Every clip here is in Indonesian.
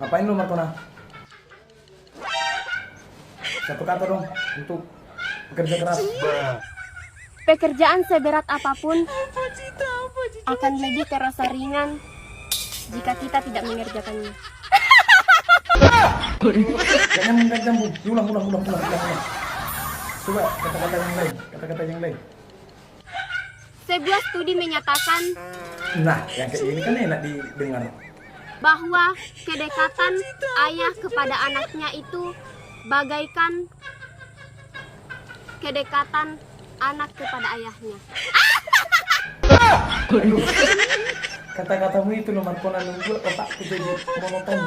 Ngapain lu Markona? Satu kata dong untuk bekerja keras. Pekerjaan seberat apapun akan lebih terasa ringan jika kita tidak mengerjakannya. Jangan menggambung. Ulang. Coba kata-kata yang lain. Sebuah studi menyatakan Nah, yang kayak gini kan enak didengar. bahwa kedekatan ayah kepada anaknya itu bagaikan kedekatan anak kepada ayahnya. Kata-katamu itu nomor Markona membuat otakku jadi monoton.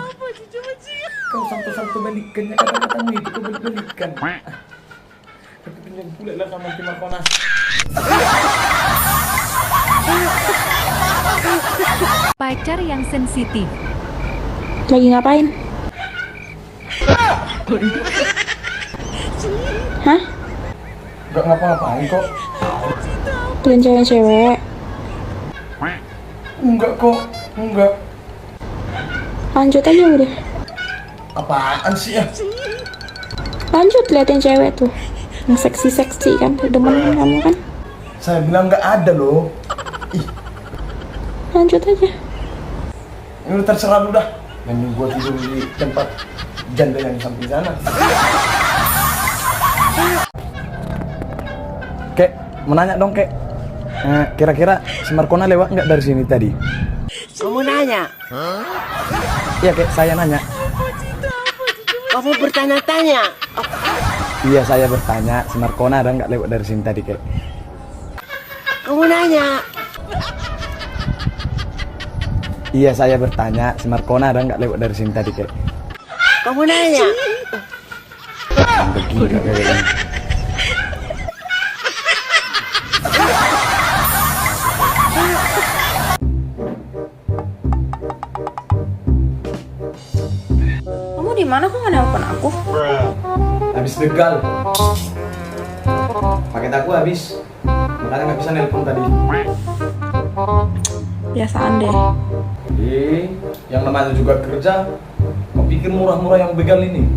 Kau salto-salto balikannya kata-katamu itu kau balik-balikan. Tapi pinjam pula lah sama si Markona. Pacar yang sensitif. Lagi ngapain? Hah? Gak ngapa-ngapain kok. Dengan cewek-cewek? Enggak kok, enggak. Lanjut aja udah. Apaan sih ya? Lanjut liatin cewek tuh. Yang seksi-seksi kan. Demen kamu kan? Saya bilang nggak ada loh. Ih, Lanjut aja. ini udah terserah lu dah. Yang gua tidur di tempat janda yang samping sana. Kek, mau nanya dong kek. Kira-kira si Markona lewat nggak dari sini tadi? Kamu nanya? Iya kek, saya nanya. Kamu bertanya-tanya? Iya saya bertanya, si Markona ada nggak lewat dari sini tadi kek? Kamu nanya? Iya saya bertanya, si Markona ada nggak lewat dari sini tadi kek? Kamu nanya? Begini kayaknya. Kamu di mana kok nggak nelpon aku? Habis begal. Paket aku habis. Makanya nggak bisa nelpon tadi. Biasaan deh. Jadi, yang namanya juga kerja, kau pikir murah-murah yang begal ini?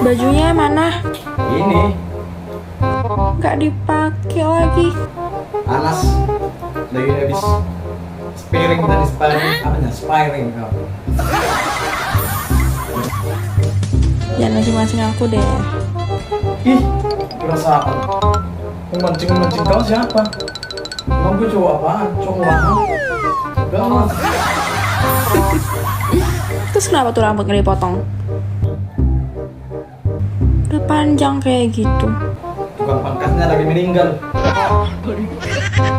Bajunya mana? Ini, Nggak dipakai lagi. panas. Lagi habis sparing tadi, apanya? Sparing kau. Jangan mancing-mancing aku deh. Ih, berasa apa? Memancing-mancing kau siapa? Emang gue cowok apaan? Cowok murahan? Enggak lah. Terus kenapa tuh rambut nggak dipotong? Udah panjang kayak gitu. Tukang pangkatnya lagi meninggal.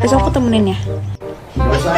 Besok aku temenin ya. Gak usah.